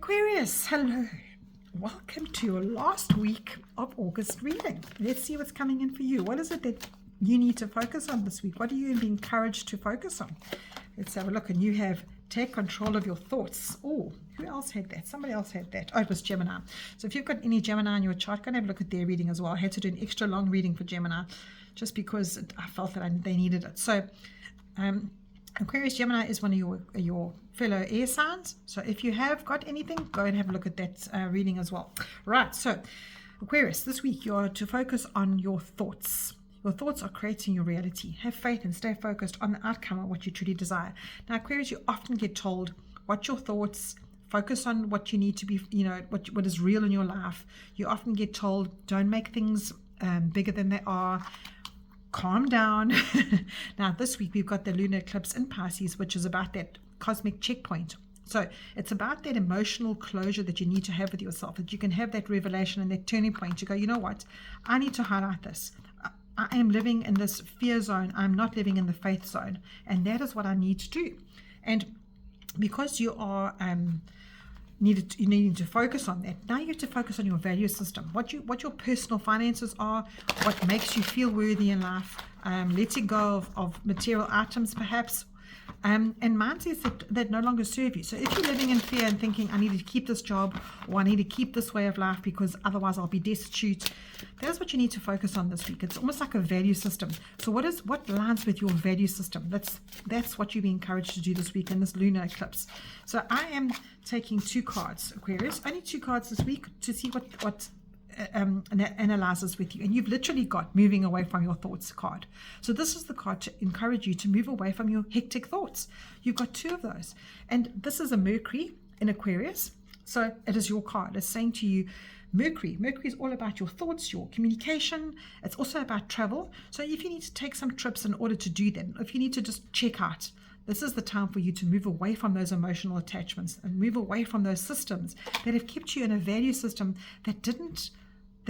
Aquarius, hello. Welcome to your last week of August reading. Let's see what's coming in for you. What is it that you need to focus on this week? What are you being encouraged to focus on? Let's have a look. And you have take control of your thoughts. Oh, who else had that? Somebody else had that. Oh, it was Gemini. So if you've got any Gemini in your chart, go and have a look at their reading as well. I had to do an extra long reading for Gemini just because I felt that they needed it. So Aquarius, Gemini is one of your fellow air signs. So if you have got anything, go and have a look at that reading as well. Right, so Aquarius, this week you are to focus on your thoughts. Your thoughts are creating your reality. Have faith and stay focused on the outcome of what you truly desire. Now, Aquarius, you often get told, watch your thoughts, focus on what you need to be, what is real in your life. You often get told, don't make things bigger than they are. Calm down. Now, this week we've got the lunar eclipse in Pisces, which is about that cosmic checkpoint. So it's about that emotional closure that you need to have with yourself, that you can have that revelation and that turning point to go, you know what, I need to highlight this. I am living in this fear zone. I'm not living in the faith zone. And that is what I need to do. And because you are needing to focus on that, now you have to focus on your value system, what your personal finances are, what makes you feel worthy in life, letting go of material items perhaps, and mindsets that no longer serve you. So if you're living in fear and thinking, I need to keep this job, or I need to keep this way of life because otherwise I'll be destitute, that's what you need to focus on this week. It's almost like a value system. So what aligns with your value system? That's what you'll be encouraged to do this week in this lunar eclipse. So I am taking 2 cards, Aquarius, only 2 cards this week to see what analyzes with you. And you've literally got moving away from your thoughts card. So this is the card to encourage you to move away from your hectic thoughts. You've got 2 of those. And this is a Mercury in Aquarius. So it is your card. It's saying to you, Mercury is all about your thoughts, your communication. It's also about travel. So if you need to take some trips in order to do that, if you need to just check out, this is the time for you to move away from those emotional attachments and move away from those systems that have kept you in a value system that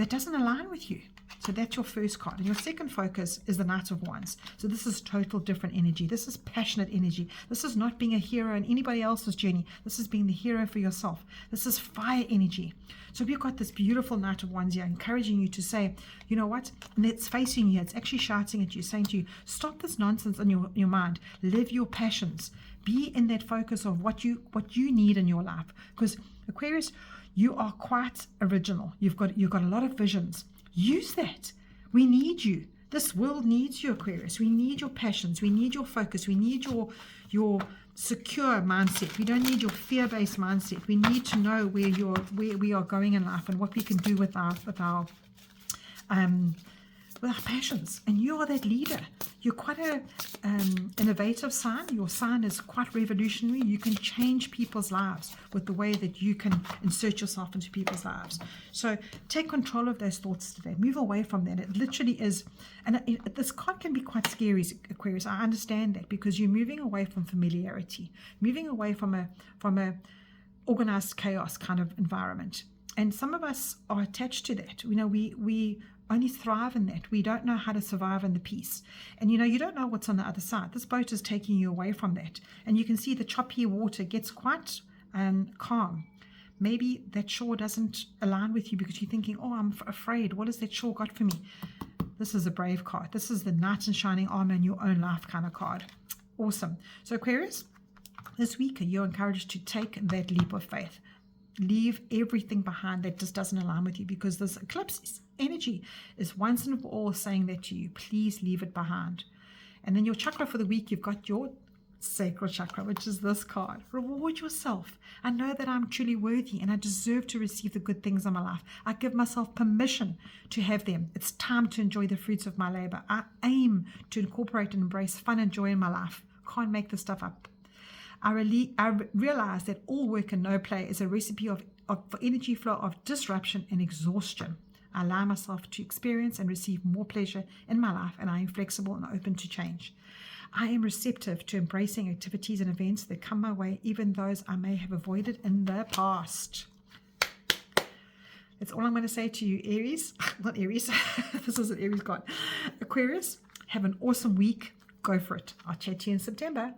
doesn't align with you. So that's your first card. And your second focus is the Knight of Wands. So this is total different energy. This is passionate energy. This is not being a hero in anybody else's journey. This is being the hero for yourself. This is fire energy. So we've got this beautiful Knight of Wands here encouraging you to say, you know what? And it's facing you. It's actually shouting at you, saying to you, stop this nonsense in your mind. Live your passions. Be in that focus of what you need in your life. Because Aquarius, you are quite original. You've got a lot of visions. Use that. We need you. This world needs you, Aquarius. We need your passions. We need your focus. We need your secure mindset. We don't need your fear-based mindset. We need to know where we are going in life and what we can do with our passions. And you are that leader. You're quite a innovative sign. Your sign is quite revolutionary. You can change people's lives with the way that you can insert yourself into people's lives. So take control of those thoughts today. Move away from that. It literally is, and this card can be quite scary, Aquarius. I understand that because you're moving away from familiarity, moving away from a organized chaos kind of environment. And some of us are attached to that. We only thrive in that. We don't know how to survive in the peace. And you don't know what's on the other side. This boat is taking you away from that. And you can see the choppy water gets quite calm. Maybe that shore doesn't align with you because you're thinking, oh, I'm afraid. What has that shore got for me? This is a brave card. This is the knight in shining armor in your own life kind of card. Awesome. So Aquarius, this week you're encouraged to take that leap of faith. Leave everything behind that just doesn't align with you, because this eclipse energy is once and for all saying that to you. Please leave it behind. And then your chakra for the week, you've got your sacral chakra, which is this card. Reward yourself. I know that I'm truly worthy and I deserve to receive the good things in my life. I give myself permission to have them. It's time to enjoy the fruits of my labor. I aim to incorporate and embrace fun and joy in my life. Can't make this stuff up. I realize that all work and no play is a recipe for energy flow of disruption and exhaustion. I allow myself to experience and receive more pleasure in my life, and I am flexible and open to change. I am receptive to embracing activities and events that come my way, even those I may have avoided in the past. That's all I'm going to say to you, Aries. Not Aries. This is an Aries card. Aquarius, have an awesome week. Go for it. I'll chat to you in September.